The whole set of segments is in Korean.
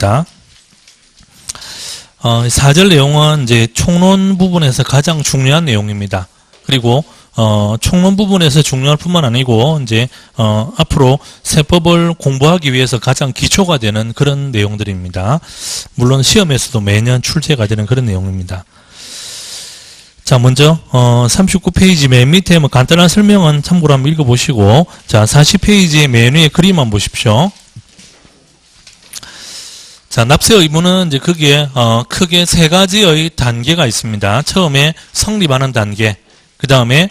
있다. 4절 내용은 이제 총론 부분에서 가장 중요한 내용입니다. 그리고 총론 부분에서 중요할 뿐만 아니고 이제 앞으로 세법을 공부하기 위해서 가장 기초가 되는 그런 내용들입니다. 물론 시험에서도 매년 출제가 되는 그런 내용입니다. 자, 먼저 39페이지 맨 밑에 뭐 간단한 설명은 참고로 한번 읽어보시고, 자, 40페이지의 맨 위에 그림만 보십시오. 자, 납세 의무는 이제 거기에 크게 세 가지의 단계가 있습니다. 처음에 성립하는 단계, 그 다음에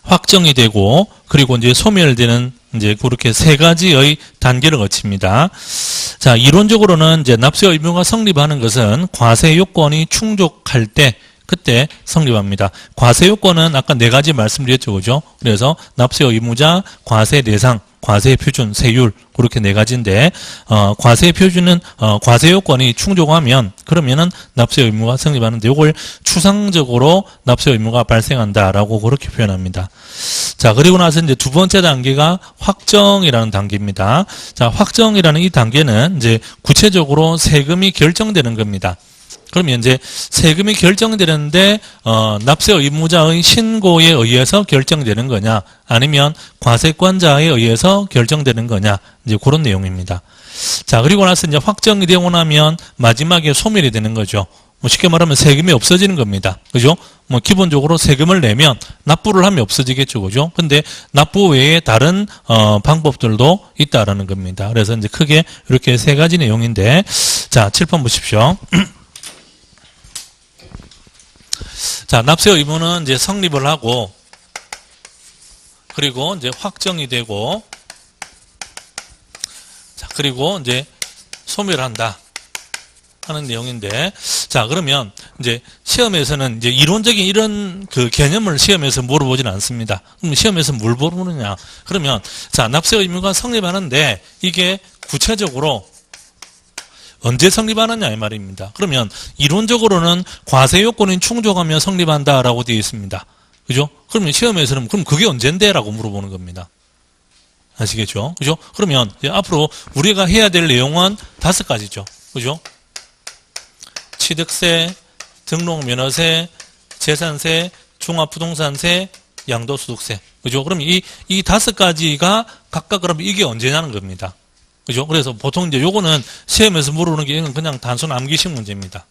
확정이 되고, 그리고 이제 소멸되는 이제 그렇게 세 가지의 단계를 거칩니다. 자, 이론적으로는 이제 납세 의무가 성립하는 것은 과세 요건이 충족할 때 그때 성립합니다. 과세 요건은 아까 네 가지 말씀드렸죠, 그죠? 그래서 납세 의무자, 과세 대상, 과세 표준, 세율 그렇게 네 가지인데 과세 표준은 과세 요건이 충족하면 그러면은 납세 의무가 성립하는데 이걸 추상적으로 납세 의무가 발생한다라고 그렇게 표현합니다. 자, 그리고 나서 이제 두 번째 단계가 확정이라는 단계입니다. 자, 확정이라는 이 단계는 이제 구체적으로 세금이 결정되는 겁니다. 그러면 이제 세금이 결정되는데 납세 의무자의 신고에 의해서 결정되는 거냐, 아니면 과세권자에 의해서 결정되는 거냐, 이제 그런 내용입니다. 자, 그리고 나서 이제 확정이 되고 나면 마지막에 소멸이 되는 거죠. 뭐 쉽게 말하면 세금이 없어지는 겁니다. 그죠? 뭐 기본적으로 세금을 내면 납부를 하면 없어지겠죠. 그죠? 근데 납부 외에 다른 방법들도 있다라는 겁니다. 그래서 이제 크게 이렇게 세 가지 내용인데, 자, 7번 보십시오. 자, 납세 의무는 이제 성립을 하고, 그리고 이제 확정이 되고, 자, 그리고 이제 소멸한다 하는 내용인데, 자, 그러면 이제 시험에서는 이제 이론적인 이런 그 개념을 시험에서 물어보지는 않습니다. 그럼 시험에서 뭘 물어보느냐? 그러면 자, 납세 의무가 성립하는데 이게 구체적으로 언제 성립하느냐 이 말입니다. 그러면 이론적으로는 과세 요건이 충족하면 성립한다라고 되어 있습니다. 그죠? 그러면 시험에서는 그럼 그게 언젠데? 라고 물어보는 겁니다. 아시겠죠? 그죠? 그러면 이제 앞으로 우리가 해야 될 내용은 5가지죠. 그죠? 취득세, 등록면허세, 재산세, 종합부동산세, 양도소득세. 그죠? 그럼 이 5가지가 각각 그럼 이게 언제냐는 겁니다. 그죠? 그래서 보통 이제 요거는 시험에서 물어보는 게 그냥 단순 암기식 문제입니다.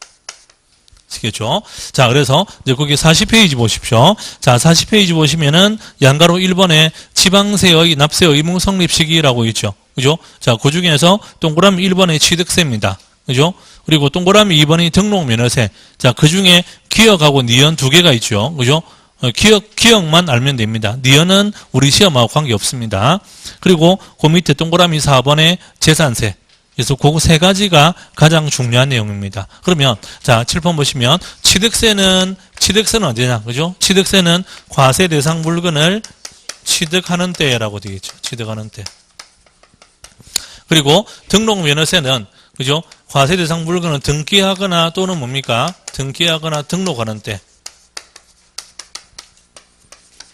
아시겠죠? 자, 그래서 이제 거기 40페이지 보십시오. 자, 40페이지 보시면은 양가로 1번에 지방세의 납세 의무 성립 시기라고 있죠. 그죠? 자, 그 중에서 동그라미 1번에 취득세입니다. 그죠? 그리고 동그라미 2번이 등록면허세. 자, 그 중에 기억하고 니은 2개가 있죠. 그죠? 기억만 알면 됩니다. 니은은 우리 시험하고 관계없습니다. 그리고 그 밑에 동그라미 4번에 재산세. 그래서 그 3가지가 가장 중요한 내용입니다. 그러면 자, 7번 보시면 취득세는 언제냐? 그죠? 취득세는 과세 대상 물건을 취득하는 때라고 되겠죠. 취득하는 때. 그리고 등록면허세는 그죠? 과세 대상 물건을 등기하거나 또는 뭡니까? 등기하거나 등록하는 때.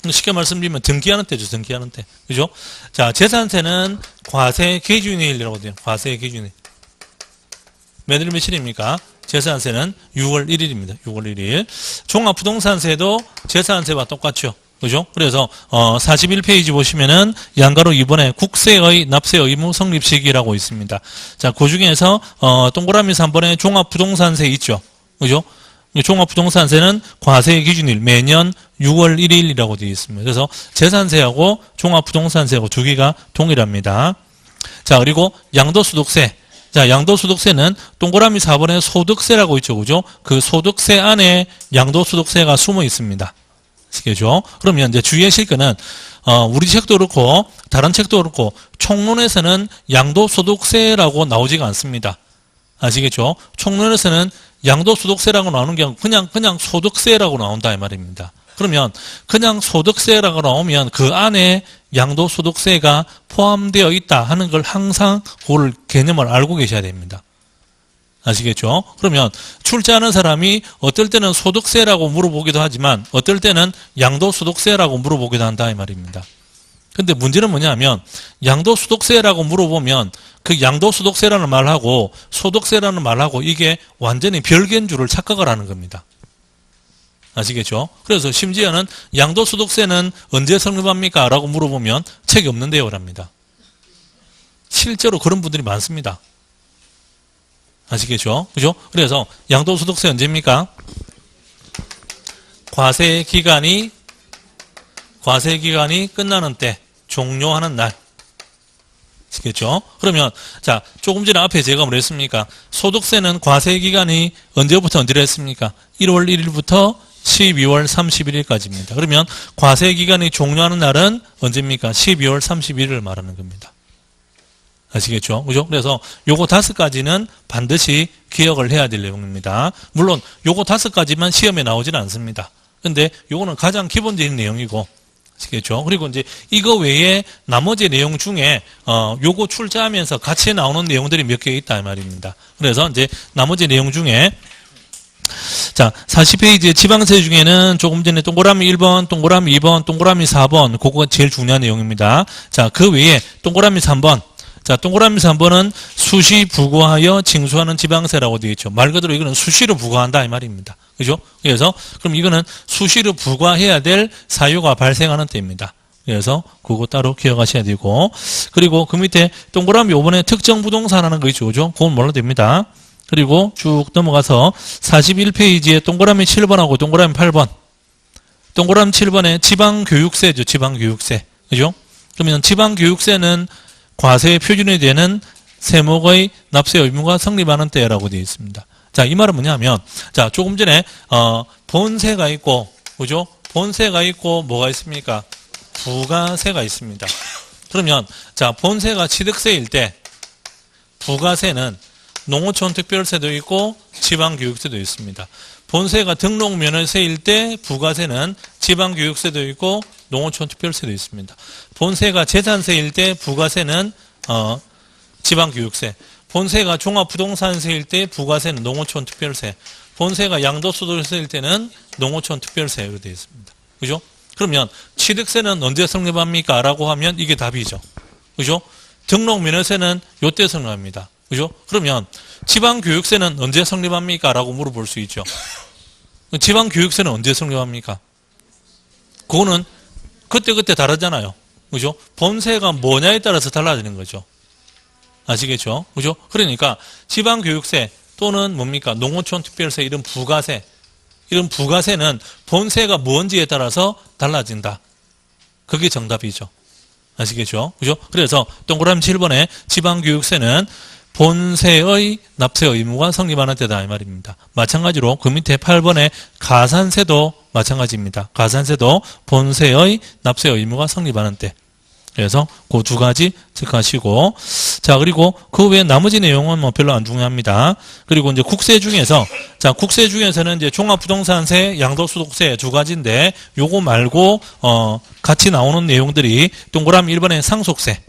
쉽게 말씀드리면 등기하는 때죠. 등기하는 때. 그죠? 자, 재산세는 과세 기준일이라고 돼요. 과세 기준일. 매달 며칠입니까? 재산세는 6월 1일입니다. 6월 1일. 종합부동산세도 재산세와 똑같죠. 그죠? 그래서 41페이지 보시면은 양가로 2번에 국세의 납세 의무 성립 시기라고 있습니다. 자, 그 중에서 동그라미 3번에 종합부동산세 있죠. 그죠? 종합부동산세는 과세 기준일 매년 6월 1일이라고 되어 있습니다. 그래서 재산세하고 종합부동산세하고 2개가 동일합니다. 자, 그리고 양도소득세. 자, 양도소득세는 동그라미 4번에 소득세라고 있죠. 그죠? 그 소득세 안에 양도소득세가 숨어 있습니다. 아시겠죠? 그러면 이제 주의하실 거는 우리 책도 그렇고 다른 책도 그렇고 총론에서는 양도소득세라고 나오지가 않습니다. 아시겠죠? 총론에서는 양도소득세라고 나오는 게 아니고 그냥 소득세라고 나온다 이 말입니다. 그러면 그냥 소득세라고 나오면 그 안에 양도소득세가 포함되어 있다 하는 걸 항상 그 개념을 알고 계셔야 됩니다. 아시겠죠? 그러면 출제하는 사람이 어떨 때는 소득세라고 물어보기도 하지만 어떨 때는 양도소득세라고 물어보기도 한다 이 말입니다. 근데 문제는 뭐냐면 양도소득세라고 물어보면 그 양도소득세라는 말하고 소득세라는 말하고 이게 완전히 별개인 줄을 착각을 하는 겁니다. 아시겠죠? 그래서 심지어는 양도소득세는 언제 성립합니까? 라고 물어보면 책이 없는데요 랍니다. 실제로 그런 분들이 많습니다. 아시겠죠? 그죠? 그래서 양도소득세 언제입니까? 과세 기간이 끝나는 때, 종료하는 날. 아시겠죠? 그러면, 자, 조금 전에 앞에 제가 뭐랬습니까? 소득세는 과세 기간이 언제부터 언제로 했습니까? 1월 1일부터 12월 31일까지입니다. 그러면 과세 기간이 종료하는 날은 언제입니까? 12월 31일을 말하는 겁니다. 아시겠죠? 그죠? 그래서 요거 5가지는 반드시 기억을 해야 될 내용입니다. 물론 요거 5가지만 시험에 나오지는 않습니다. 근데 요거는 가장 기본적인 내용이고, 아시겠죠? 그리고 이제 이거 외에 나머지 내용 중에 요거 출제하면서 같이 나오는 내용들이 몇 개 있다 이 말입니다. 그래서 이제 나머지 내용 중에 자, 40페이지의 지방세 중에는 조금 전에 동그라미 1번, 동그라미 2번, 동그라미 4번 그거가 제일 중요한 내용입니다. 자, 그 외에 동그라미 3번. 자, 동그라미 3번은 수시 부과하여 징수하는 지방세라고 되어 있죠. 말 그대로 이거는 수시로 부과한다 이 말입니다. 그죠? 그래서 그럼 이거는 수시로 부과해야 될 사유가 발생하는 때입니다. 그래서 그거 따로 기억하셔야 되고, 그리고 그 밑에 동그라미 5번에 특정 부동산 하는 거 있죠. 그죠? 그건 몰라도 됩니다. 그리고 쭉 넘어가서 41페이지에 동그라미 7번하고 동그라미 8번. 동그라미 7번에 지방교육세죠. 지방교육세. 그죠? 그러면 지방교육세는 과세의 표준이 되는 세목의 납세 의무가 성립하는 때라고 되어 있습니다. 자, 이 말은 뭐냐면, 자, 조금 전에, 본세가 있고, 그죠? 본세가 있고, 뭐가 있습니까? 부가세가 있습니다. 그러면, 자, 본세가 취득세일 때, 부가세는 농어촌 특별세도 있고, 지방교육세도 있습니다. 본세가 등록면허세일 때, 부가세는 지방교육세도 있고, 농어촌 특별세도 있습니다. 본세가 재산세일 때, 부가세는, 지방교육세. 본세가 종합부동산세일 때 부가세는 농어촌 특별세. 본세가 양도소득세일 때는 농어촌 특별세로 되어 있습니다. 그죠? 그러면 취득세는 언제 성립합니까? 라고 하면 이게 답이죠. 그죠? 등록면허세는 요때 성립합니다. 그죠? 그러면 지방교육세는 언제 성립합니까? 라고 물어볼 수 있죠. 지방교육세는 언제 성립합니까? 그거는 그때그때 다르잖아요. 그죠? 본세가 뭐냐에 따라서 달라지는 거죠. 아시겠죠? 그죠? 그러니까 지방교육세 또는 뭡니까? 농어촌 특별세 이런 부가세. 이런 부가세는 본세가 뭔지에 따라서 달라진다. 그게 정답이죠. 아시겠죠? 그죠? 그래서 동그라미 7번에 지방교육세는 본세의 납세 의무가 성립하는 때다 이 말입니다. 마찬가지로 그 밑에 8번에 가산세도 마찬가지입니다. 가산세도 본세의 납세 의무가 성립하는 때. 그래서 그 2가지 체크하시고, 자, 그리고 그 외에 나머지 내용은 뭐 별로 안 중요합니다. 그리고 이제 국세 중에서, 자, 국세 중에서는 이제 종합부동산세, 양도소득세 2가지인데, 요거 말고, 같이 나오는 내용들이 동그라미 1번에 상속세,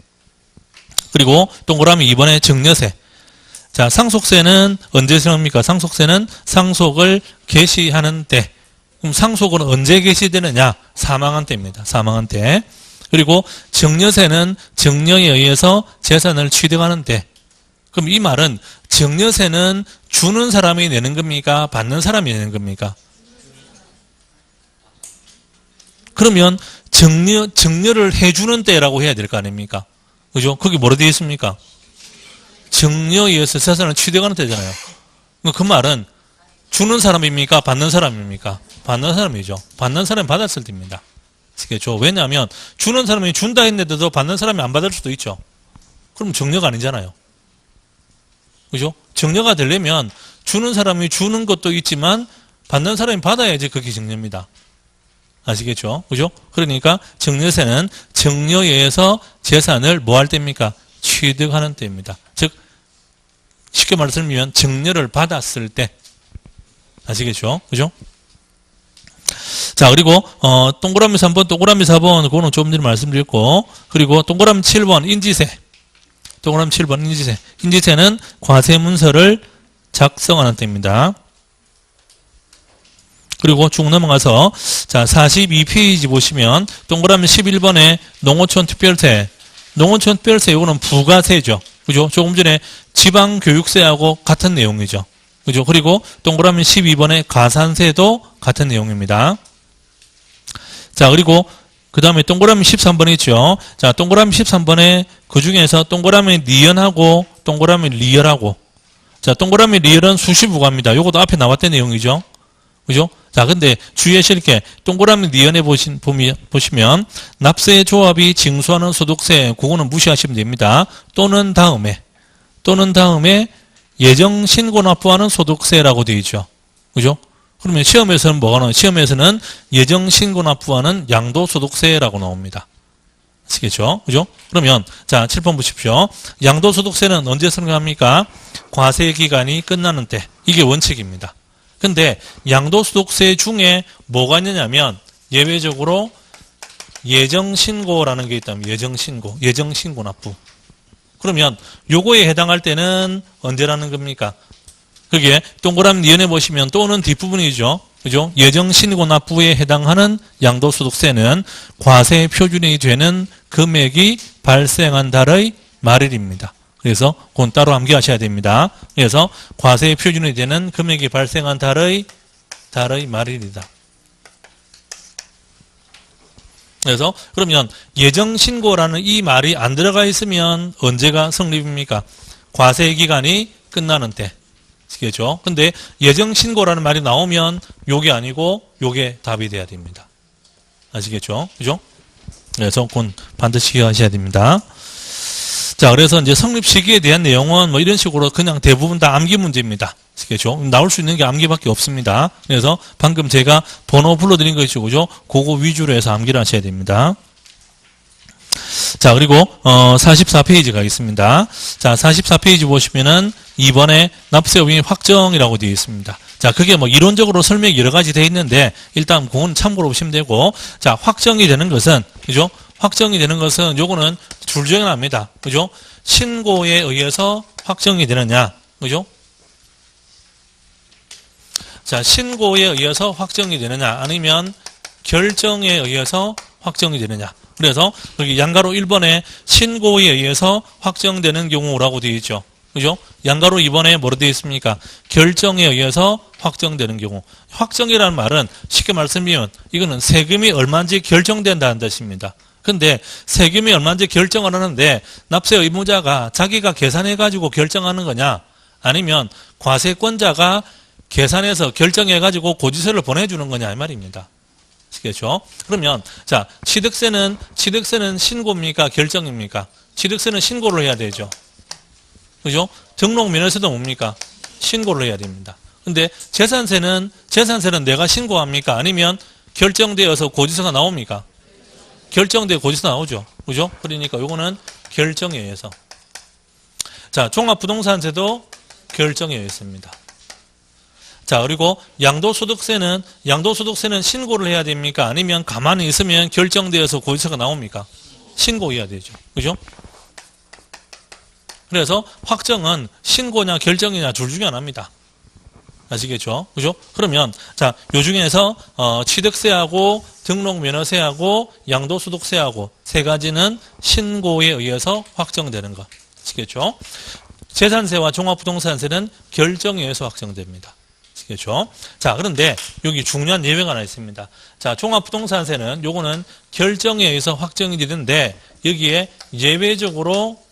그리고 동그라미 2번에 증여세. 자, 상속세는 언제 성립합니까? 상속세는 상속을 개시하는 때. 그럼 상속은 언제 개시되느냐? 사망한 때입니다. 사망한 때. 그리고 증여세는 증여에 의해서 재산을 취득하는 때. 그럼 이 말은 증여세는 주는 사람이 내는 겁니까? 받는 사람이 내는 겁니까? 그러면 증여를 해주는 때라고 해야 될 거 아닙니까? 그죠? 거기 뭐로 되어 있습니까? 증여에 의해서 재산을 취득하는 때잖아요. 그 말은 주는 사람입니까? 받는 사람입니까? 받는 사람이죠. 받는 사람이 받았을 때입니다. 아시겠죠? 왜냐하면 주는 사람이 준다 했는데도 받는 사람이 안 받을 수도 있죠. 그럼 증여가 아니잖아요. 그죠? 증여가 되려면 주는 사람이 주는 것도 있지만 받는 사람이 받아야지 그게 증여입니다. 아시겠죠? 그죠? 그러니까 증여세는 증여에 의해서 재산을 뭐 할 때입니까? 취득하는 때입니다. 즉 쉽게 말씀드리면 증여를 받았을 때. 아시겠죠? 그죠? 자, 그리고 동그라미 3번, 동그라미 4번 그거는 조금 전에 말씀드렸고, 그리고 동그라미 7번 인지세. 동그라미 7번 인지세. 인지세는 과세 문서를 작성하는 때입니다. 그리고 쭉 넘어가서 자 42페이지 보시면 동그라미 11번에 농어촌 특별세, 농어촌 특별세 이거는 부가세죠. 그죠? 조금 전에 지방교육세하고 같은 내용이죠. 그죠? 그리고 동그라미 12번에 가산세도 같은 내용입니다. 자, 그리고 그 다음에 동그라미 13번 있죠. 자, 동그라미 13번에 그 중에서 동그라미 니은하고 동그라미 리얼하고, 자, 동그라미 리얼은 수시부가입니다. 요것도 앞에 나왔던 내용이죠. 그죠? 자, 근데 주의하실 게 동그라미 니은에 보시면 납세 조합이 징수하는 소득세, 그거는 무시하시면 됩니다. 또는 다음에 예정 신고 납부하는 소득세라고 되어 있죠. 그죠? 그러면 시험에서는 뭐가 나와요? 시험에서는 예정 신고 납부하는 양도소득세라고 나옵니다. 아시겠죠? 그죠? 그러면 자 7번 보십시오. 양도소득세는 언제 성립합니까? 과세 기간이 끝나는 때. 이게 원칙입니다. 근데 양도소득세 중에 뭐가 있느냐면 예외적으로 예정신고라는 게 있다면 예정신고 납부. 그러면 요거에 해당할 때는 언제라는 겁니까? 그게 동그라미 니은에 보시면 또는 뒷부분이죠. 그죠? 예정신고 납부에 해당하는 양도소득세는 과세 표준이 되는 금액이 발생한 달의 말일입니다. 그래서 그건 따로 암기하셔야 됩니다. 그래서 과세 표준이 되는 금액이 발생한 달의 말일이다. 그래서 그러면 예정신고라는 이 말이 안 들어가 있으면 언제가 성립입니까? 과세 기간이 끝나는 때. 아시겠죠? 근데 예정신고라는 말이 나오면 요게 아니고 요게 답이 돼야 됩니다. 아시겠죠? 그죠? 그래서 그건 반드시 하셔야 됩니다. 자, 그래서 이제 성립 시기에 대한 내용은 뭐 이런 식으로 그냥 대부분 다 암기 문제입니다. 아시겠죠? 나올 수 있는 게 암기밖에 없습니다. 그래서 방금 제가 번호 불러드린 거 있죠? 그죠? 그거 위주로 해서 암기를 하셔야 됩니다. 자, 그리고 44페이지 가겠습니다. 자, 44페이지 보시면은 2번에 납세의무 확정이라고 되어 있습니다. 자, 그게 뭐 이론적으로 설명이 여러 가지 되어 있는데 일단 그건 참고로 보시면 되고, 자, 확정이 되는 것은, 그죠? 확정이 되는 것은 요거는 줄정합니다. 그죠? 신고에 의해서 확정이 되느냐, 그죠? 자, 신고에 의해서 확정이 되느냐, 아니면 결정에 의해서 확정이 되느냐. 그래서 여기 양가로 1번에 신고에 의해서 확정되는 경우라고 되어 있죠. 그죠? 양가로 2번에 뭐로 되어 있습니까? 결정에 의해서 확정되는 경우. 확정이라는 말은 쉽게 말씀드리면 이거는 세금이 얼마인지 결정된다는 뜻입니다. 근데 세금이 얼마인지 결정을 하는데 납세 의무자가 자기가 계산해가지고 결정하는 거냐, 아니면 과세권자가 계산해서 결정해가지고 고지서를 보내주는 거냐 이 말입니다. 아시겠죠? 그러면 자, 취득세는 신고입니까? 결정입니까? 취득세는 신고를 해야 되죠. 그죠? 등록 면허세도 뭡니까? 신고를 해야 됩니다. 근데 재산세는 내가 신고합니까? 아니면 결정되어서 고지서가 나옵니까? 결정되어 고지서 나오죠. 그죠? 그러니까 요거는 결정에 의해서. 자, 종합부동산세도 결정에 의해서입니다. 자, 그리고 양도소득세는 신고를 해야 됩니까? 아니면 가만히 있으면 결정되어서 고지서가 나옵니까? 신고해야 되죠. 그죠? 그래서 확정은 신고냐 결정이냐 둘 중에 하나입니다. 아시겠죠? 그죠? 그러면 자, 요 중에서 취득세하고 등록면허세하고 양도소득세하고 세 가지는 신고에 의해서 확정되는 것. 아시겠죠? 재산세와 종합부동산세는 결정에 의해서 확정됩니다. 아시겠죠? 자, 그런데 여기 중요한 예외가 하나 있습니다. 자, 종합부동산세는 요거는 결정에 의해서 확정이 되는데 여기에 예외적으로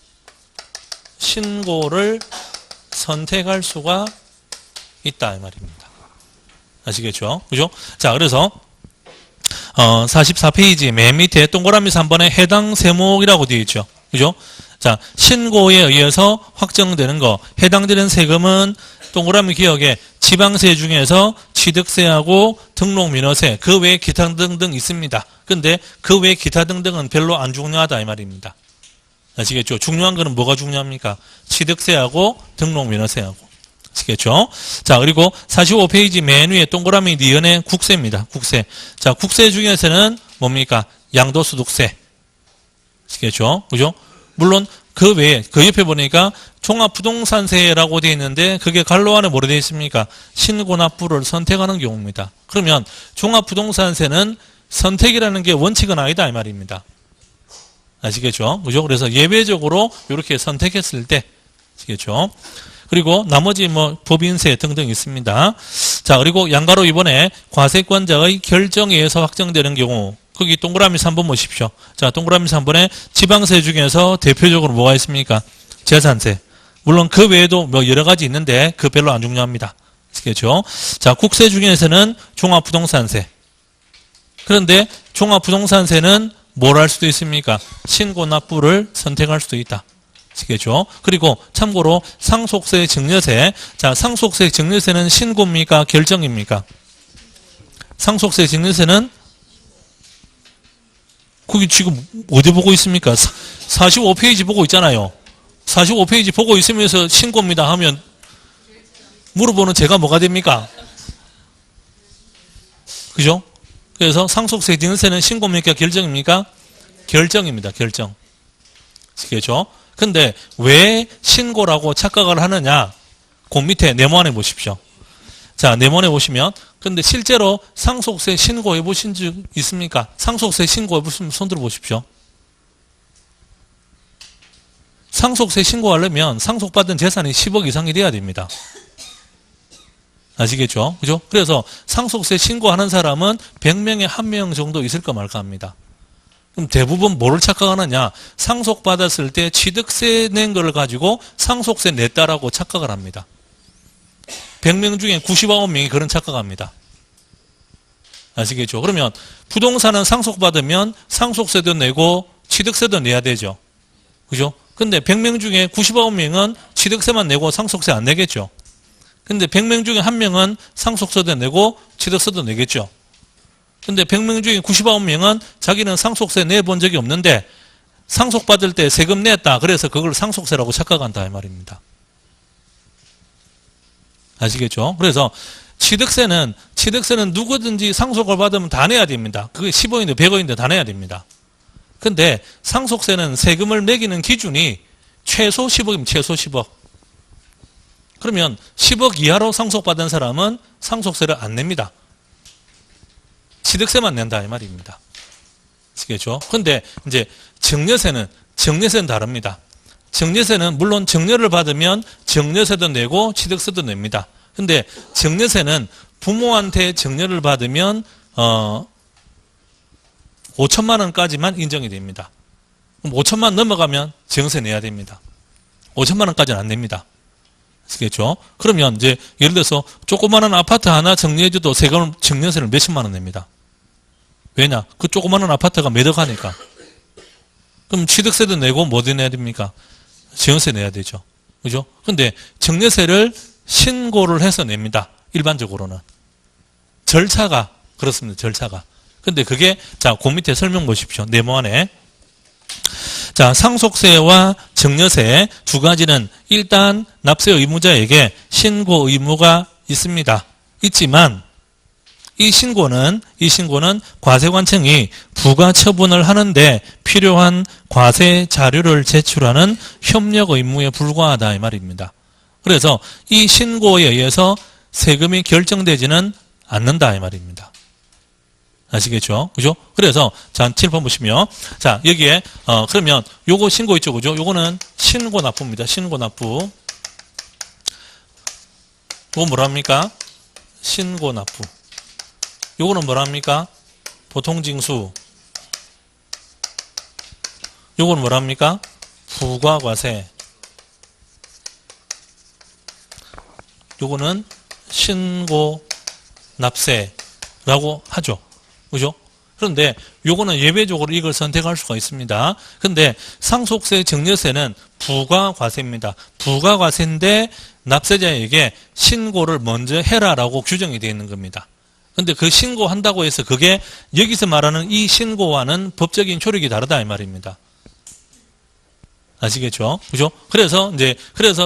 신고를 선택할 수가 있다 이 말입니다. 아시겠죠? 그죠? 자, 그래서 44페이지 맨 밑에 동그라미 3번에 해당 세목이라고 되어 있죠. 그죠? 자, 신고에 의해서 확정되는 거, 해당되는 세금은 동그라미 기억에 지방세 중에서 취득세하고 등록민허세, 그 외에 기타 등등 있습니다. 근데 그 외에 기타 등등은 별로 안 중요하다 이 말입니다. 아시겠죠? 중요한 거는 뭐가 중요합니까? 취득세하고 등록민허세하고. 아시겠죠? 자, 그리고 45페이지 맨 위에 동그라미 니은의 국세입니다. 국세. 자, 국세 중에서는 뭡니까? 양도소득세. 아시겠죠? 그죠? 물론 그 외에, 그 옆에 보니까 종합부동산세라고 되어 있는데 그게 갈로 안에 뭐로 되어 있습니까? 신고납부를 선택하는 경우입니다. 그러면 종합부동산세는 선택이라는 게 원칙은 아니다 이 말입니다. 아시겠죠? 그죠? 그래서 예외적으로 이렇게 선택했을 때 아시겠죠? 그리고 나머지 뭐 법인세 등등 있습니다. 자, 그리고 양가로 이번에 과세권자의 결정에 의해서 확정되는 경우 거기 동그라미 3번 보십시오. 자, 동그라미 3번에 지방세 중에서 대표적으로 뭐가 있습니까? 재산세. 물론 그 외에도 뭐 여러 가지 있는데 그 별로 안 중요합니다. 아시겠죠? 자, 국세 중에서는 종합부동산세. 그런데 종합부동산세는 뭘 할 수도 있습니까? 신고납부를 선택할 수도 있다. 아시겠죠? 그리고 참고로 상속세, 증여세. 자, 상속세, 증여세는 신고입니까? 결정입니까? 상속세, 증여세는 거기 지금 어디 보고 있습니까? 45페이지 보고 있잖아요. 45페이지 보고 있으면서 신고입니다 하면 물어보는 제가 뭐가 됩니까? 그죠? 그래서 상속세, 증여세는 신고입니까? 결정입니까? 결정입니다. 결정. 아시겠죠? 근데 왜 신고라고 착각을 하느냐? 그 밑에 네모안에 보십시오. 자, 네모안에 보시면 근데 실제로 상속세 신고해 보신 적 있습니까? 상속세 신고해 보시면 손 들어 보십시오. 상속세 신고하려면 상속받은 재산이 10억 이상이 돼야 됩니다. 아시겠죠? 그죠? 그래서 상속세 신고하는 사람은 100명에 1명 정도 있을까 말까 합니다. 그럼 대부분 뭐를 착각하느냐? 상속받았을 때 취득세 낸 걸 가지고 상속세 냈다라고 착각을 합니다. 100명 중에 99명이 그런 착각합니다. 아시겠죠? 그러면 부동산은 상속받으면 상속세도 내고 취득세도 내야 되죠. 그죠? 근데 100명 중에 99명은 취득세만 내고 상속세 안 내겠죠. 근데 100명 중에 1명은 상속세도 내고 취득세도 내겠죠. 근데 100명 중에 99명은 자기는 상속세 내본 적이 없는데 상속받을 때 세금 냈다. 그래서 그걸 상속세라고 착각한다 이 말입니다. 아시겠죠? 그래서 취득세는 누구든지 상속을 받으면 다 내야 됩니다. 그게 10억인데 100억인데 다 내야 됩니다. 근데 상속세는 세금을 매기는 기준이 최소 10억이면 최소 10억. 그러면 10억 이하로 상속받은 사람은 상속세를 안 냅니다. 취득세만 낸다 이 말입니다. 아시겠죠? 근데 이제 증여세는 다릅니다. 증여세는 물론 증여를 받으면 증여세도 내고 취득세도 냅니다. 근데 증여세는 부모한테 증여를 받으면 5천만 원까지만 인정이 됩니다. 그럼 5천만 원 넘어가면 증여세 내야 됩니다. 5천만 원까지는 안 냅니다. 아시겠죠? 그러면 이제 예를 들어서 조그마한 아파트 하나 정리해줘도 세금 증여세를 몇천만 원 냅니다. 왜냐? 그 조그마한 아파트가 매덕 하니까. 그럼 취득세도 내고 뭐도 내야 됩니까? 증여세 내야 되죠. 그죠? 근데 증여세를 신고를 해서 냅니다. 일반적으로는. 절차가 그렇습니다. 절차가. 근데 그게 자, 그 밑에 설명 보십시오. 네모안에. 자, 상속세와 증여세 두 가지는 일단 납세 의무자에게 신고 의무가 있습니다. 있지만 이 신고는 과세관청이 부가 처분을 하는데 필요한 과세 자료를 제출하는 협력 의무에 불과하다 이 말입니다. 그래서 이 신고에 의해서 세금이 결정되지는 않는다 이 말입니다. 아시겠죠? 그죠? 그래서 자, 7번 보시면 자, 여기에 그러면 요거 신고 있죠. 그죠? 요거는 신고 납부입니다. 신고 납부. 요거 뭐랍니까? 신고 납부. 요거는 뭐랍니까? 보통징수. 요거는 뭐랍니까? 부가과세. 요거는 신고 납세라고 하죠. 그죠? 그런데 요거는 예외적으로 이걸 선택할 수가 있습니다. 근데 상속세, 증여세는 부가과세입니다. 부가과세인데 납세자에게 신고를 먼저 해라라고 규정이 되어 있는 겁니다. 근데 그 신고한다고 해서 그게 여기서 말하는 이 신고와는 법적인 효력이 다르다 이 말입니다. 아시겠죠? 그죠? 그래서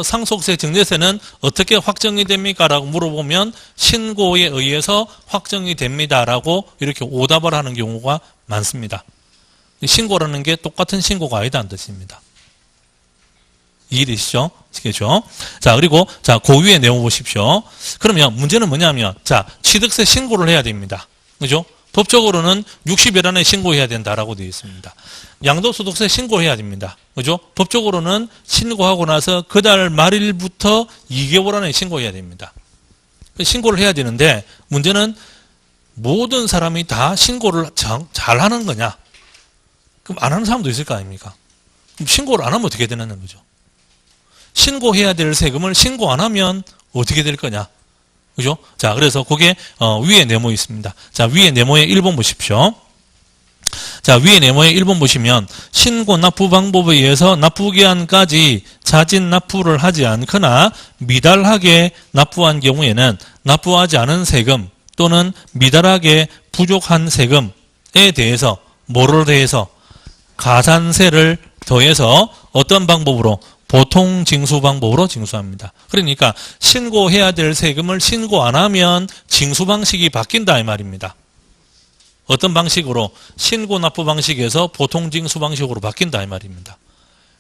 상속세, 증여세는 어떻게 확정이 됩니까? 라고 물어보면 신고에 의해서 확정이 됩니다. 라고 이렇게 오답을 하는 경우가 많습니다. 신고라는 게 똑같은 신고가 아니다는 뜻입니다. 이해되시죠? 아시겠죠? 자, 그리고, 자, 그 위에 내용 보십시오. 그러면 문제는 뭐냐면, 자, 취득세 신고를 해야 됩니다. 그죠? 법적으로는 60일 안에 신고해야 된다라고 되어 있습니다. 양도소득세 신고해야 됩니다. 그죠? 법적으로는 신고하고 나서 그달 말일부터 2개월 안에 신고해야 됩니다. 신고를 해야 되는데, 문제는 모든 사람이 다 신고를 잘 하는 거냐? 그럼 안 하는 사람도 있을 거 아닙니까? 그럼 신고를 안 하면 어떻게 되는 거죠? 신고해야 될 세금을 신고 안 하면 어떻게 될 거냐? 그죠? 자, 그래서 그게, 위에 네모 있습니다. 자, 위에 네모의 1번 보십시오. 자, 위에 네모의 1번 보시면, 신고 납부 방법에 의해서 납부기한까지 자진 납부를 하지 않거나 미달하게 납부한 경우에는 납부하지 않은 세금 또는 미달하게 부족한 세금에 대해서, 뭐를 대해서? 가산세를 더해서 어떤 방법으로? 보통 징수 방법으로 징수합니다. 그러니까 신고해야 될 세금을 신고 안 하면 징수 방식이 바뀐다 이 말입니다. 어떤 방식으로? 신고 납부 방식에서 보통 징수 방식으로 바뀐다 이 말입니다.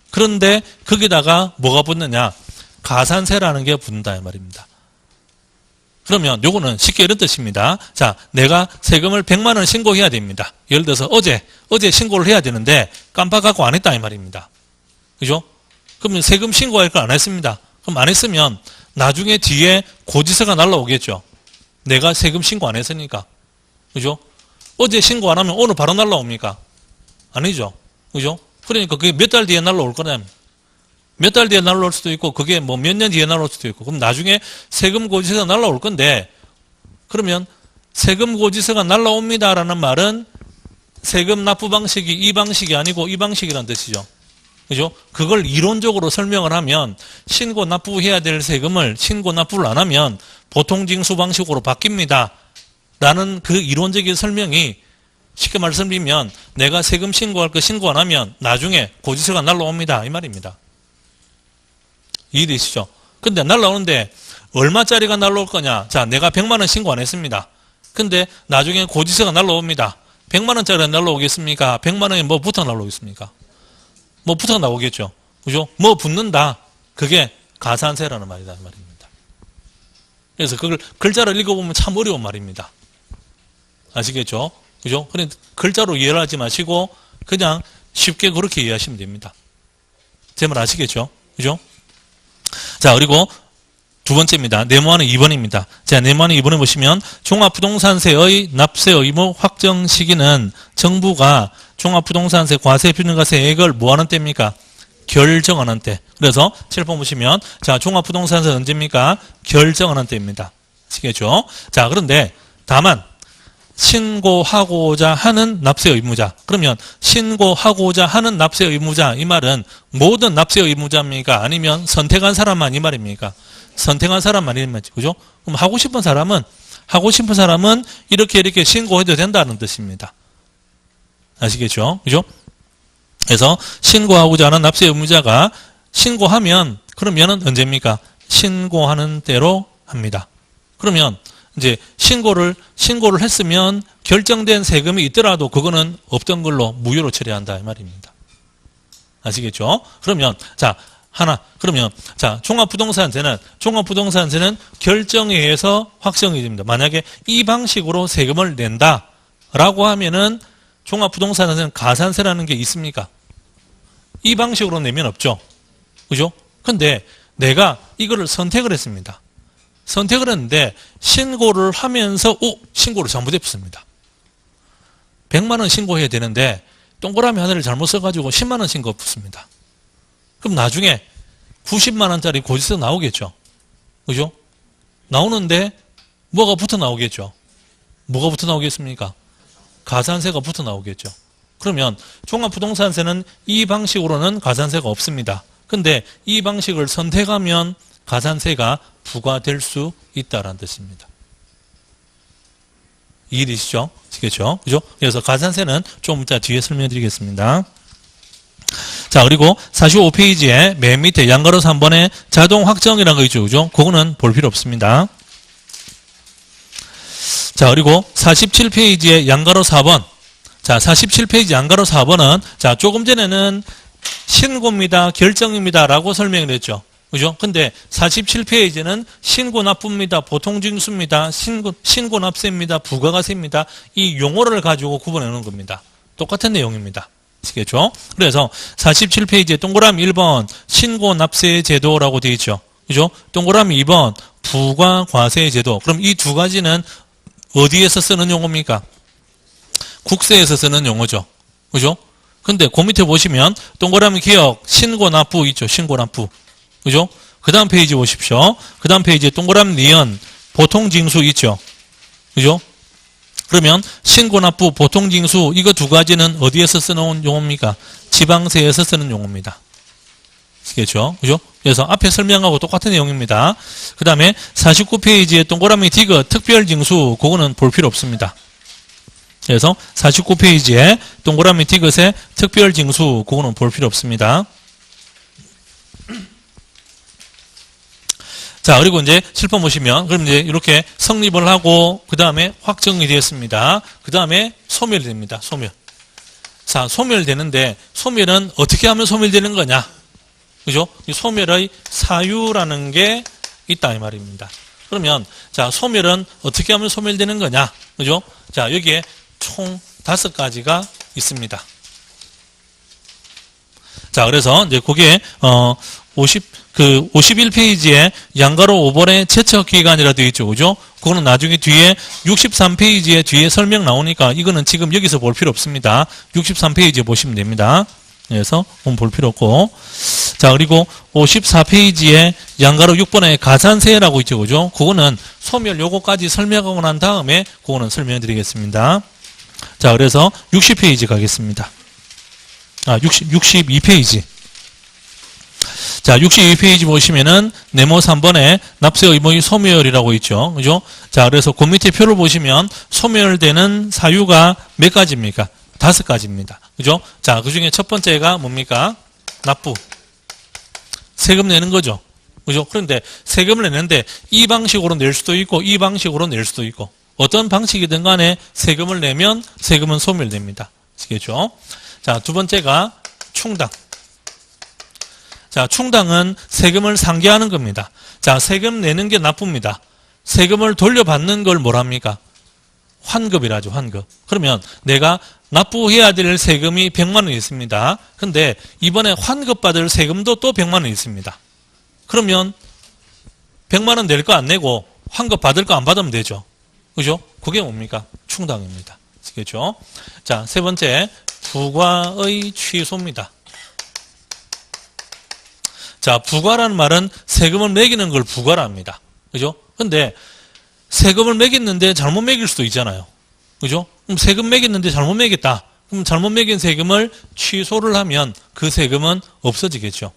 그런데 거기다가 뭐가 붙느냐? 가산세라는 게 붙는다 이 말입니다. 그러면 요거는 쉽게 이런 뜻입니다. 자, 내가 세금을 100만 원 신고해야 됩니다. 예를 들어서 어제 신고를 해야 되는데 깜빡하고 안 했다 이 말입니다. 그죠? 그러면 세금 신고할 걸 안 했습니다. 그럼 안 했으면 나중에 뒤에 고지서가 날라오겠죠. 내가 세금 신고 안 했으니까. 그죠? 어제 신고 안 하면 오늘 바로 날라옵니까? 아니죠. 그죠? 그러니까 그게 몇 달 뒤에 날라올 거냐면 몇 달 뒤에 날라올 수도 있고 그게 뭐 몇 년 뒤에 날라올 수도 있고 그럼 나중에 세금 고지서가 날라올 건데 그러면 세금 고지서가 날라옵니다라는 말은 세금 납부 방식이 이 방식이 아니고 이 방식이라는 뜻이죠. 그죠? 그걸 이론적으로 설명을 하면 신고 납부해야 될 세금을 신고 납부를 안 하면 보통 징수 방식으로 바뀝니다. 라는 그 이론적인 설명이 쉽게 말씀드리면 내가 세금 신고할 거 신고 안 하면 나중에 고지서가 날라옵니다. 이 말입니다. 이해되시죠? 근데 날라오는데 얼마짜리가 날라올 거냐? 자, 내가 100만 원 신고 안 했습니다. 근데 나중에 고지서가 날라옵니다. 100만 원짜리가 날라오겠습니까? 100만 원이 뭐 붙어 날라오겠습니까? 뭐 붙어 나오겠죠. 그죠? 뭐 붙는다. 그게 가산세라는 말이다. 말입니다. 그래서 그걸 글자를 읽어보면 참 어려운 말입니다. 아시겠죠? 그죠? 그래 글자로 이해를 하지 마시고 그냥 쉽게 그렇게 이해하시면 됩니다. 제 말 아시겠죠? 그죠? 자, 그리고 두 번째입니다. 네모하는 2번입니다. 자, 네모하는 2번에 보시면 종합부동산세의 납세 의무 확정 시기는 정부가 종합부동산세 과세표준과세액을 뭐하는 때입니까? 결정하는 때. 그래서 7번 보시면 자, 종합부동산세 언제입니까? 결정하는 때입니다. 아시겠죠? 자, 그런데 다만 신고하고자 하는 납세 의무자. 그러면 신고하고자 하는 납세 의무자 이 말은 모든 납세 의무자입니까? 아니면 선택한 사람만 이 말입니까? 선택한 사람만 이 말이죠. 그죠? 그럼 하고 싶은 사람은 이렇게 신고해도 된다는 뜻입니다. 아시겠죠? 그죠? 그래서 신고하고자 하는 납세 의무자가 신고하면 그러면은 언제입니까? 신고하는 대로 합니다. 그러면 이제 신고를 했으면 결정된 세금이 있더라도 그거는 없던 걸로 무효로 처리한다 이 말입니다. 아시겠죠? 그러면 종합부동산세는 결정에 의해서 확정이 됩니다. 만약에 이 방식으로 세금을 낸다라고 하면은 종합부동산세는 가산세라는 게 있습니까? 이 방식으로 내면 없죠. 그죠? 근데 내가 이거를 선택을 했습니다. 선택을 했는데 신고를 하면서 신고를 잘못했습니다. 100만 원 신고해야 되는데 동그라미 하나를 잘못 써가지고 10만 원 신고 붙습니다. 그럼 나중에 90만 원짜리 고지서 나오겠죠. 그죠? 나오는데 뭐가 붙어 나오겠죠. 뭐가 붙어 나오겠습니까? 가산세가 붙어 나오겠죠. 그러면 종합부동산세는 이 방식으로는 가산세가 없습니다. 근데 이 방식을 선택하면 가산세가 부과될 수 있다라는 뜻입니다. 이해되시죠? 아시겠죠? 그죠? 그래서 가산세는 좀 이따 뒤에 설명드리겠습니다. 자, 그리고 45페이지에 맨 밑에 양가로 3번에 자동 확정이라는 거 있죠. 그죠? 그거는 볼 필요 없습니다. 자, 그리고 47페이지에 양가로 4번. 자, 47페이지 양가로 4번은 자, 조금 전에는 신고입니다. 결정입니다. 라고 설명을 했죠. 그죠? 근데 47페이지는 신고 납부입니다. 보통징수입니다. 신고 납세입니다. 부가가세입니다. 이 용어를 가지고 구분해 놓은 겁니다. 똑같은 내용입니다. 아시겠죠? 그래서 47페이지에 동그라미 1번 신고 납세 제도라고 되어 있죠. 그죠? 동그라미 2번 부가과세 제도. 그럼 이 두 가지는 어디에서 쓰는 용어입니까? 국세에서 쓰는 용어죠. 그죠? 근데 그 밑에 보시면 동그라미 기억 신고 납부 있죠. 신고 납부. 그죠? 그 다음 페이지 보십시오. 그 다음 페이지에 동그라미 니은 보통징수 있죠. 그죠? 그러면 신고 납부 보통징수 이거 두 가지는 어디에서 쓰는 용어입니까? 지방세에서 쓰는 용어입니다. 아시겠죠? 그죠? 그래서 앞에 설명하고 똑같은 내용입니다. 그 다음에 49페이지에 동그라미 디귿 특별징수 그거는 볼 필요 없습니다. 그래서 49페이지에 동그라미 디귿의 특별징수 그거는 볼 필요 없습니다. 자, 그리고 이제 7번 보시면, 그럼 이제 이렇게 성립을 하고, 그 다음에 확정이 되었습니다. 그 다음에 소멸이 됩니다. 소멸. 자, 소멸되는데, 소멸은 어떻게 하면 소멸되는 거냐? 그죠? 이 소멸의 사유라는 게 있다, 이 말입니다. 그러면, 자, 소멸은 어떻게 하면 소멸되는 거냐? 그죠? 자, 여기에 총 5가지가 있습니다. 자, 그래서 이제 그게, 51페이지에 양가로 5번의 제척기간이라 되어 있죠. 그죠? 그거는 나중에 뒤에 63페이지에 뒤에 설명 나오니까 이거는 지금 여기서 볼 필요 없습니다. 63페이지에 보시면 됩니다. 그래서 볼 필요 없고. 자, 그리고 54페이지에 양가로 6번의 가산세라고 있죠. 그죠? 그거는 소멸 요거까지 설명하고 난 다음에 그거는 설명해 드리겠습니다. 자, 그래서 60페이지 가겠습니다. 62페이지. 자, 62페이지 보시면은 네모 3번에 납세 의무의 소멸이라고 있죠. 그죠? 자, 그래서 그 밑에 표를 보시면 소멸되는 사유가 몇 가지입니까? 5가지입니다. 그죠? 자, 그 중에 첫 번째가 뭡니까? 납부. 세금 내는 거죠. 그죠? 그런데 세금을 내는데 이 방식으로 낼 수도 있고 이 방식으로 낼 수도 있고 어떤 방식이든 간에 세금을 내면 세금은 소멸됩니다. 아시겠죠? 자, 두 번째가 충당. 자, 충당은 세금을 상계하는 겁니다. 자, 세금 내는 게 납부입니다. 세금을 돌려받는 걸 뭐랍니까? 환급이라죠, 환급. 그러면 내가 납부해야 될 세금이 100만 원이 있습니다. 근데 이번에 환급받을 세금도 또 100만 원이 있습니다. 그러면 100만 원 낼 거 안 내고 환급 받을 거 안 받으면 되죠. 그죠? 그게 뭡니까? 충당입니다. 아시겠죠? 자, 세 번째, 부과의 취소입니다. 자, 부과라는 말은 세금을 매기는 걸 부과라 합니다. 그죠? 근데 세금을 매겼는데 잘못 매길 수도 있잖아요. 그죠? 그럼 세금 매겼는데 잘못 매겼다. 그럼 잘못 매긴 세금을 취소를 하면 그 세금은 없어지겠죠.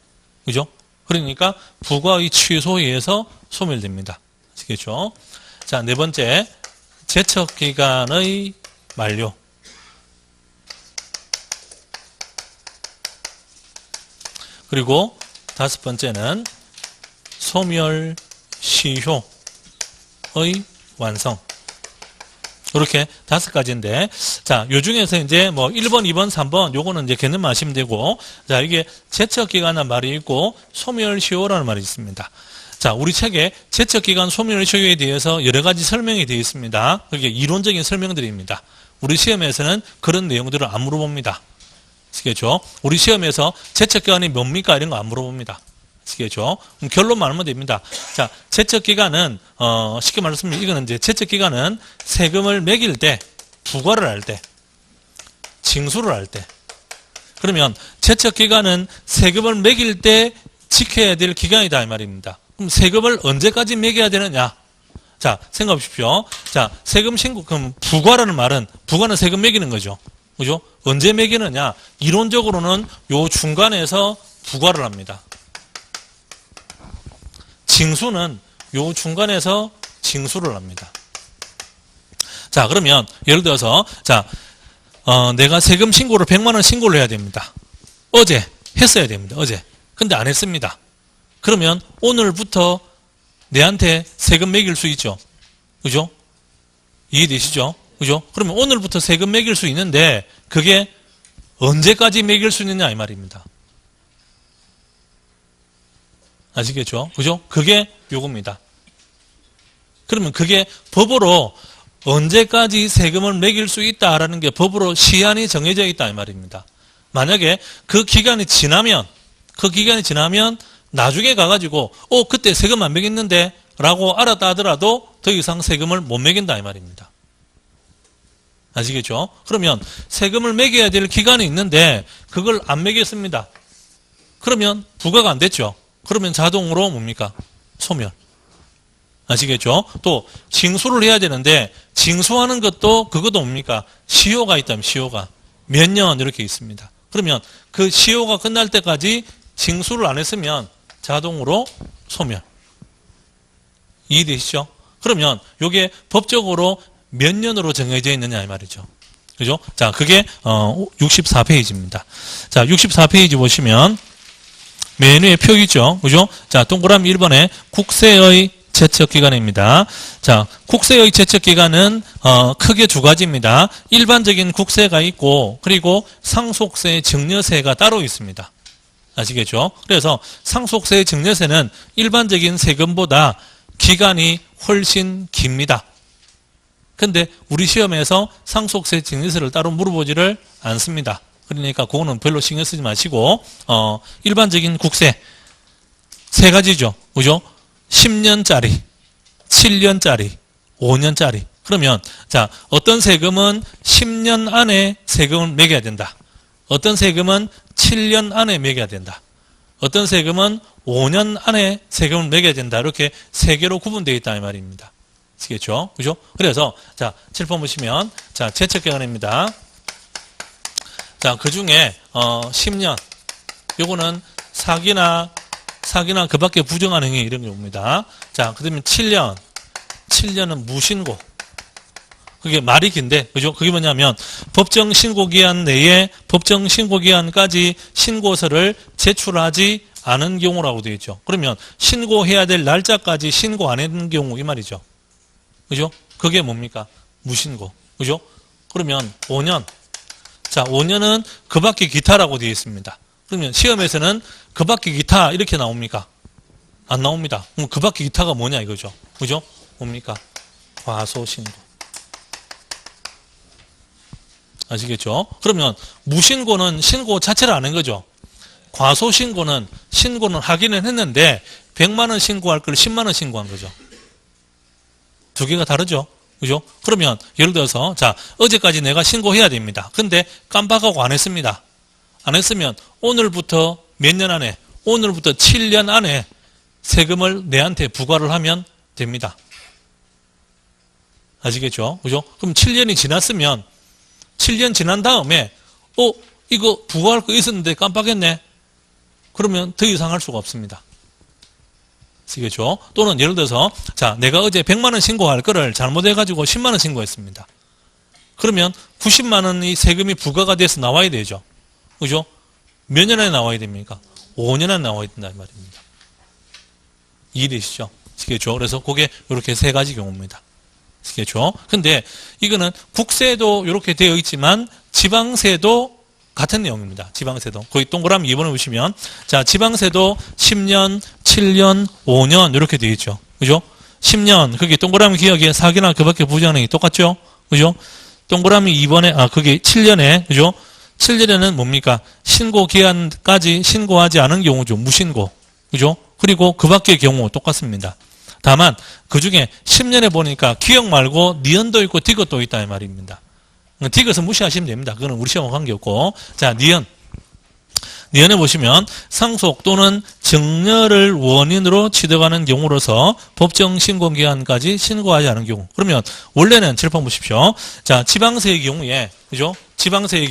그죠? 그러니까 부과의 취소에 의해서 소멸됩니다. 아시겠죠? 자, 네 번째, 제척기간의 만료. 그리고 5번째는 소멸 시효의 완성. 이렇게 5가지인데, 자, 요 중에서 이제 뭐 1번, 2번, 3번, 요거는 이제 개념만 아시면 되고, 자, 이게 제척기간이라는 말이 있고, 소멸시효라는 말이 있습니다. 자, 우리 책에 제척기간 소멸시효에 대해서 여러 가지 설명이 되어 있습니다. 그게 이론적인 설명들입니다. 우리 시험에서는 그런 내용들을 안 물어봅니다. 아시겠죠? 우리 시험에서 제척기간이 뭡니까? 이런 거 안 물어봅니다. 아시겠죠? 그럼 결론만 하면 됩니다. 자, 제척기간은, 쉽게 말하면 이거는 이제 제척기간은 세금을 매길 때, 부과를 할 때, 징수를 할 때. 그러면 제척기간은 세금을 매길 때 지켜야 될 기간이다, 이 말입니다. 그럼 세금을 언제까지 매겨야 되느냐? 자, 생각해 보십시오. 자, 세금 신고, 그럼 부과라는 말은, 부과는 세금 매기는 거죠. 그죠? 언제 매기느냐? 이론적으로는 요 중간에서 부과를 합니다. 징수는 요 중간에서 징수를 합니다. 자, 그러면 예를 들어서 자, 내가 세금 신고를 100만 원 신고를 해야 됩니다. 어제 했어야 됩니다. 어제. 근데 안 했습니다. 그러면 오늘부터 내한테 세금 매길 수 있죠. 그죠? 이해되시죠? 그죠? 그러면 오늘부터 세금 매길 수 있는데 그게 언제까지 매길 수 있느냐 이 말입니다. 아시겠죠? 그죠? 그게 요겁니다. 그러면 그게 법으로 언제까지 세금을 매길 수 있다라는 게 법으로 시한이 정해져 있다 이 말입니다. 만약에 그 기간이 지나면 나중에 가가지고 그때 세금 안 매겼는데 라고 알았다 하더라도 더 이상 세금을 못 매긴다 이 말입니다. 아시겠죠? 그러면 세금을 매겨야 될 기간이 있는데 그걸 안 매겼습니다. 그러면 부과가 안 됐죠. 그러면 자동으로 뭡니까? 소멸. 아시겠죠? 또 징수를 해야 되는데 징수하는 것도 그것도 뭡니까? 시효가 있다면 시효가 몇 년 이렇게 있습니다. 그러면 그 시효가 끝날 때까지 징수를 안 했으면 자동으로 소멸. 이해되시죠? 그러면 이게 법적으로 몇 년으로 정해져 있느냐 이 말이죠. 그죠? 자, 그게 64페이지입니다. 자, 64페이지 보시면 메뉴에 표 있죠. 그죠? 자, 동그라미 1번에 국세의 제척기간입니다. 자, 국세의 제척기간은 크게 두 가지입니다. 일반적인 국세가 있고 그리고 상속세, 증여세가 따로 있습니다. 아시겠죠? 그래서 상속세, 증여세는 일반적인 세금보다 기간이 훨씬 깁니다. 근데 우리 시험에서 상속세, 증여세를 따로 물어보지를 않습니다. 그러니까 그거는 별로 신경 쓰지 마시고 일반적인 국세 세 가지죠. 그죠? 10년짜리, 7년짜리, 5년짜리. 그러면 자, 어떤 세금은 10년 안에 세금을 매겨야 된다. 어떤 세금은 7년 안에 매겨야 된다. 어떤 세금은 5년 안에 세금을 매겨야 된다. 이렇게 세 개로 구분되어 있다 이 말입니다. 아시겠죠? 그죠? 그래서 자, 7번 보시면 자, 제척기간입니다. 자, 그 중에 10년 요거는 사기나 그 밖에 부정한 행위 이런 게 옵니다. 자, 그다음에 7년은 무신고. 그게 말이 긴데, 그죠? 그게 뭐냐면 법정 신고 기한 내에 법정 신고 기한까지 신고서를 제출하지 않은 경우라고 되어 있죠. 그러면 신고해야 될 날짜까지 신고 안 했는 경우 이 말이죠. 그죠? 그게 뭡니까? 무신고. 그죠? 그러면 5년. 자, 5년은 그 밖에 기타라고 되어 있습니다. 그러면 시험에서는 그 밖에 기타 이렇게 나옵니까? 안 나옵니다. 그럼 그 밖에 기타가 뭐냐 이거죠. 그죠? 뭡니까? 과소신고. 아시겠죠? 그러면 무신고는 신고 자체를 안 한 거죠. 과소신고는 신고는 하기는 했는데 100만 원 신고할 걸 10만 원 신고한 거죠. 두 개가 다르죠. 그죠? 그러면 예를 들어서 자, 어제까지 내가 신고해야 됩니다. 근데 깜빡하고 안 했습니다. 안 했으면 오늘부터 몇 년 안에, 오늘부터 7년 안에 세금을 내한테 부과를 하면 됩니다. 아시겠죠? 그죠? 그럼 7년이 지났으면 7년 지난 다음에 이거 부과할 거 있었는데 깜빡했네. 그러면 더 이상 할 수가 없습니다. 아시겠죠? 또는 예를 들어서 자, 내가 어제 100만 원 신고할 거를 잘못해가지고 10만 원 신고했습니다. 그러면 90만 원이 세금이 부과가 돼서 나와야 되죠. 그죠? 몇 년 안에 나와야 됩니까? 5년 안에 나와야 된다 이 말입니다. 이해되시죠? 아시겠죠? 그래서 그게 이렇게 세 가지 경우입니다. 아시겠죠? 근데 이거는 국세도 이렇게 되어 있지만 지방세도 같은 내용입니다. 지방세도. 거기 동그라미 2번을 보시면 자, 지방세도 10년, 7년, 5년 이렇게 되어 있죠. 그죠? 10년, 그게 동그라미 기억에 사기나 그 밖에 부정행위 똑같죠? 그죠? 동그라미 2번에, 그게 7년에, 그죠? 7년에는 뭡니까? 신고 기한까지 신고하지 않은 경우죠. 무신고. 그죠? 그리고 그 밖의 경우 똑같습니다. 다만, 그 중에 10년에 보니까 기억 말고 니은도 있고 디귿도 있다 이 말입니다. 디귿은 무시하시면 됩니다. 그거는 우리 시험과 관계없고. 자, 니은. 니은에 보시면 상속 또는 증여를 원인으로 취득하는 경우로서 법정 신고 기한까지 신고하지 않은 경우. 그러면 원래는 칠판 보십시오. 자, 지방세의 경우에, 그죠? 지방세의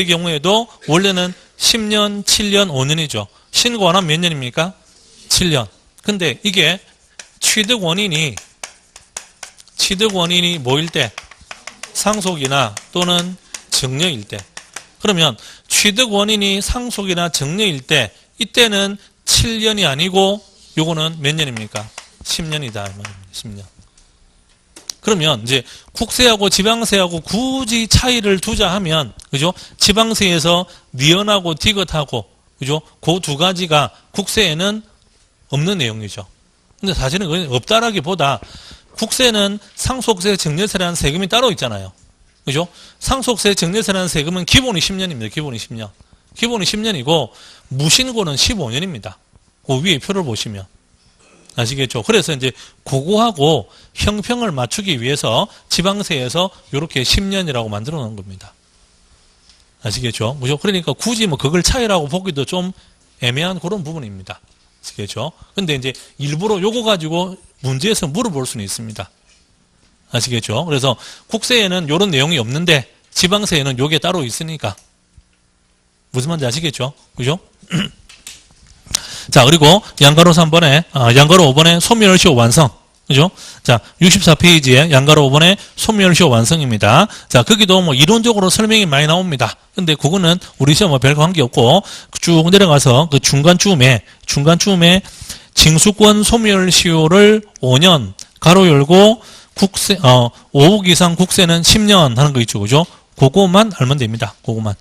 경우에도 원래는 10년, 7년, 5년이죠. 신고 안 하면 몇 년입니까? 7년. 근데 이게 취득 원인이 뭐일 때? 상속이나 또는 증여일 때. 그러면 취득 원인이 상속이나 증여일 때 이때는 7년이 아니고 요거는 몇 년입니까? 10년이다. 10년. 그러면 이제 국세하고 지방세하고 굳이 차이를 두자 하면 그죠? 지방세에서 니은하고 디귿하고 그죠? 그 두 가지가 국세에는 없는 내용이죠. 근데 사실은 그건 없다라기보다 국세는 상속세, 증여세라는 세금이 따로 있잖아요. 그죠? 상속세, 증여세라는 세금은 기본이 10년입니다. 기본이 10년. 기본이 10년이고 무신고는 15년입니다. 그 위에 표를 보시면 아시겠죠? 그래서 이제 그거하고 형평을 맞추기 위해서 지방세에서 이렇게 10년이라고 만들어 놓은 겁니다. 아시겠죠? 그죠? 그러니까 굳이 뭐 그걸 차이라고 보기도 좀 애매한 그런 부분입니다. 아시겠죠? 근데 이제 일부러 요거 가지고 문제에서 물어볼 수는 있습니다. 아시겠죠? 그래서 국세에는 요런 내용이 없는데 지방세에는 요게 따로 있으니까. 무슨 말인지 아시겠죠? 그죠? 자, 그리고 양가로 3번에, 양가로 5번에 소멸시효 완성. 그죠? 자, 64페이지에 양가로 5번에 소멸시효 완성입니다. 자, 거기도 뭐 이론적으로 설명이 많이 나옵니다. 근데 그거는 우리 시험과 별 관계 없고 쭉 내려가서 그 중간쯤에 징수권 소멸시효를 5년, 가로 열고 국세, 5억 이상 국세는 10년 하는 거 있죠. 그죠? 그거만 알면 됩니다. 그거만.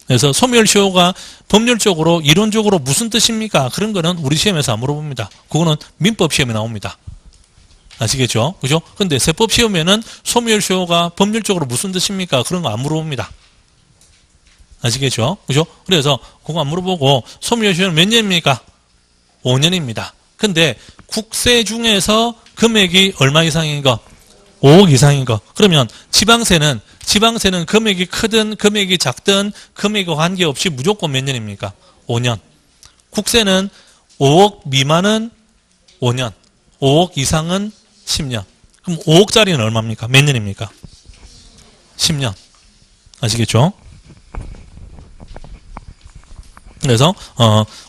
그래서 소멸시효가 법률적으로 이론적으로 무슨 뜻입니까? 그런 거는 우리 시험에서 안 물어봅니다. 그거는 민법 시험에 나옵니다. 아시겠죠? 그죠? 근데 세법 시험에는 소멸시효가 법률적으로 무슨 뜻입니까? 그런 거 안 물어봅니다. 아시겠죠? 그죠? 그래서 그거 안 물어보고 소멸시효는 몇 년입니까? 5년입니다. 근데 국세 중에서 금액이 얼마 이상인 거? 5억 이상인 거. 그러면 지방세는 금액이 크든 금액이 작든 금액과 관계없이 무조건 몇 년입니까? 5년. 국세는 5억 미만은 5년. 5억 이상은 10년. 그럼 5억짜리는 얼마입니까? 몇 년입니까? 10년. 아시겠죠? 그래서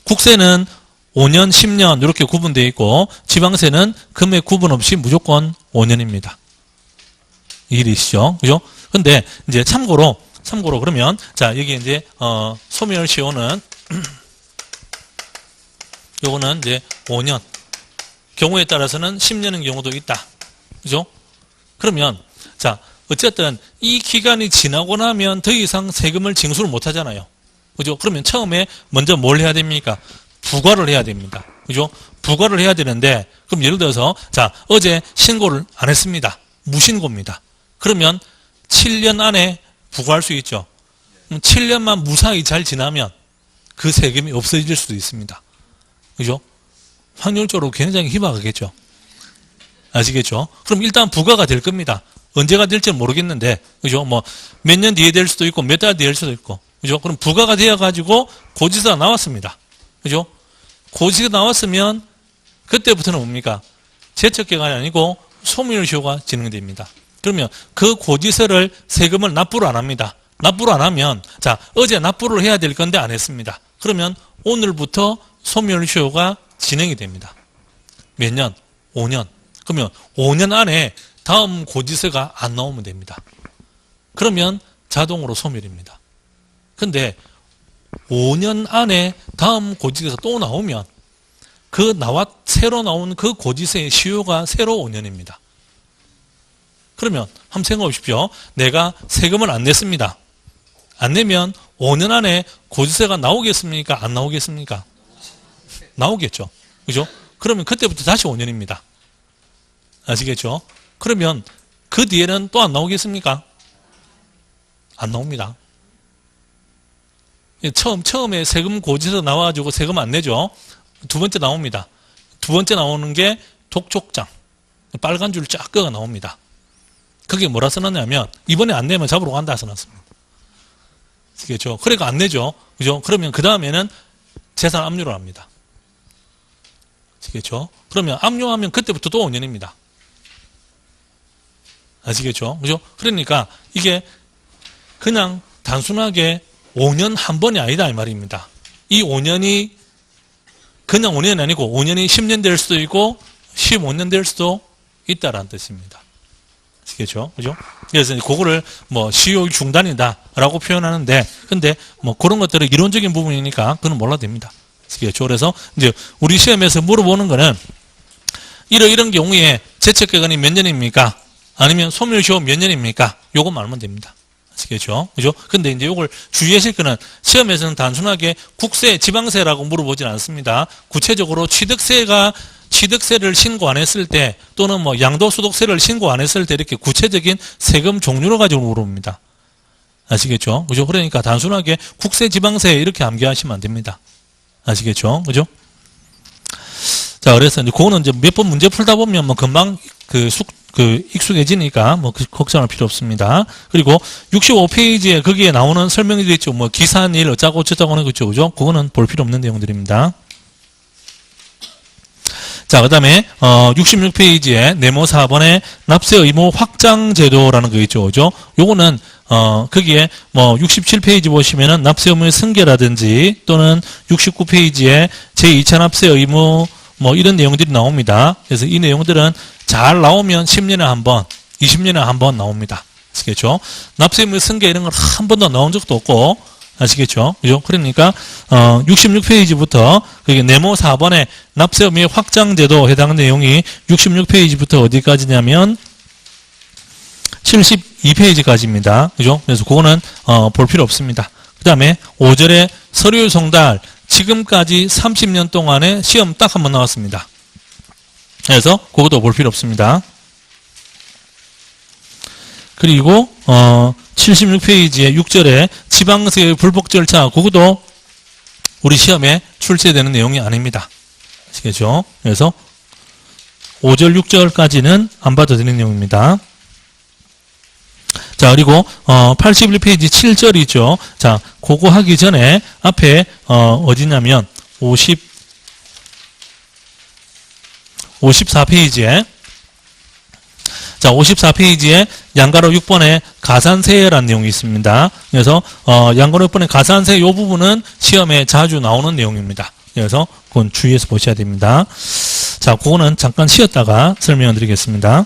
국세는 5년, 10년 이렇게 구분되어 있고 지방세는 금액 구분 없이 무조건 5년입니다. 이해되시죠? 그죠? 근데 이제 참고로 그러면 자, 여기 이제 소멸시효는 요거는 이제 5년. 경우에 따라서는 10년인 경우도 있다. 그죠? 그러면 자, 어쨌든 이 기간이 지나고 나면 더 이상 세금을 징수를 못 하잖아요. 그죠? 그러면 처음에 먼저 뭘 해야 됩니까? 부과를 해야 됩니다. 그죠? 부과를 해야 되는데 그럼 예를 들어서 자, 어제 신고를 안 했습니다. 무신고입니다. 그러면 7년 안에 부과할 수 있죠. 7년만 무사히 잘 지나면 그 세금이 없어질 수도 있습니다. 그죠? 확률적으로 굉장히 희박하겠죠. 아시겠죠? 그럼 일단 부과가 될 겁니다. 언제가 될지는 모르겠는데, 그죠? 뭐, 몇 년 뒤에 될 수도 있고, 몇 달 뒤에 될 수도 있고, 그죠? 그럼 부과가 되어가지고 고지서가 나왔습니다. 그죠? 고지서가 나왔으면, 그때부터는 뭡니까? 제척기간이 아니고 소멸시효가 진행됩니다. 그러면 그 고지서를 세금을 납부를 안 합니다. 납부를 안 하면, 자, 어제 납부를 해야 될 건데 안 했습니다. 그러면 오늘부터 소멸시효가 진행이 됩니다. 몇 년? 5년. 그러면 5년 안에 다음 고지서가 안 나오면 됩니다. 그러면 자동으로 소멸입니다. 근데 5년 안에 다음 고지서가 또 나오면 새로 나온 그 고지서의 시효가 새로 5년입니다. 그러면 한번 생각해 보십시오. 내가 세금을 안 냈습니다. 안 내면 5년 안에 고지서가 나오겠습니까? 안 나오겠습니까? 나오겠죠. 그죠? 그러면 그때부터 다시 5년입니다. 아시겠죠? 그러면 그 뒤에는 또 안 나오겠습니까? 안 나옵니다. 처음에 세금 고지서 나와가지고 세금 안 내죠? 두 번째 나옵니다. 두 번째 나오는 게 독촉장. 빨간 줄 쫙 끄가 나옵니다. 그게 뭐라 써놨냐면, 이번에 안 내면 잡으러 간다 써놨습니다. 아시겠죠? 그러니까 안 내죠? 그죠? 그러면 그 다음에는 재산 압류를 합니다. 아시겠죠? 그러면 압류하면 그때부터 또 5년입니다. 아시겠죠? 그죠? 그러니까 이게 그냥 단순하게 5년 한 번이 아니다 이 말입니다. 이 5년이 그냥 5년이 아니고 5년이 10년 될 수도 있고 15년 될 수도 있다라는 뜻입니다. 아시겠죠? 그죠? 그래서 그거를 뭐 시효 중단이다라고 표현하는데 근데 뭐 그런 것들은 이론적인 부분이니까 그건 몰라도 됩니다. 아시겠죠? 그래서 이제 우리 시험에서 물어보는 거는 이런 경우에 제척기간이 몇 년입니까? 아니면 소멸시효 몇 년입니까? 요것만 알면 됩니다. 아시겠죠? 그죠? 근데 이제 이걸 주의하실 거는 시험에서는 단순하게 국세, 지방세라고 물어보진 않습니다. 구체적으로 취득세를 신고 안 했을 때 또는 뭐 양도소득세를 신고 안 했을 때 이렇게 구체적인 세금 종류를 가지고 물어봅니다. 아시겠죠? 그죠? 그러니까 단순하게 국세, 지방세 이렇게 암기하시면 안 됩니다. 아시겠죠? 그죠? 자, 그래서 이제 그거는 이제 몇 번 문제 풀다 보면 뭐 금방 익숙해지니까 뭐 걱정할 필요 없습니다. 그리고 65페이지에 거기에 나오는 설명이 되겠죠. 뭐 기산일 어쩌고 저쩌고 하는 거죠. 그죠? 그거는 볼 필요 없는 내용들입니다. 자, 그 다음에 66페이지에 네모 4번에 납세 의무 확장 제도라는 거 있죠. 그죠? 요거는 거기에 뭐 67페이지 보시면은 납세 의무의 승계라든지 또는 69페이지에 제2차 납세 의무 뭐 이런 내용들이 나옵니다. 그래서 이 내용들은 잘 나오면 10년에 한 번, 20년에 한 번 나옵니다. 아시겠죠? 납세 의무 승계 이런 건 한 번도 나온 적도 없고, 아시겠죠? 그죠? 그러니까 66페이지부터 그게 네모 4번에 납세 의무의 확장제도 해당 내용이 66페이지부터 어디까지냐면 72페이지까지입니다. 그죠? 그래서 그거는 볼 필요 없습니다. 그 다음에 5절에 서류 송달 지금까지 30년 동안에 시험 딱 한 번 나왔습니다. 그래서 그것도 볼 필요 없습니다. 그리고 76페이지에 6절에 지방세의 불복 절차 그것도 우리 시험에 출제되는 내용이 아닙니다. 아시겠죠? 그래서 5절, 6절까지는 안 봐도 되는 내용입니다. 자, 그리고 81페이지 7절이죠. 자, 그거 하기 전에 앞에 어디냐면 54페이지에 자, 54페이지에 양가로 6번에 가산세라는 내용이 있습니다. 그래서 양가로 6번에 가산세 이 부분은 시험에 자주 나오는 내용입니다. 그래서 그건 주의해서 보셔야 됩니다. 자, 그거는 잠깐 쉬었다가 설명을 드리겠습니다.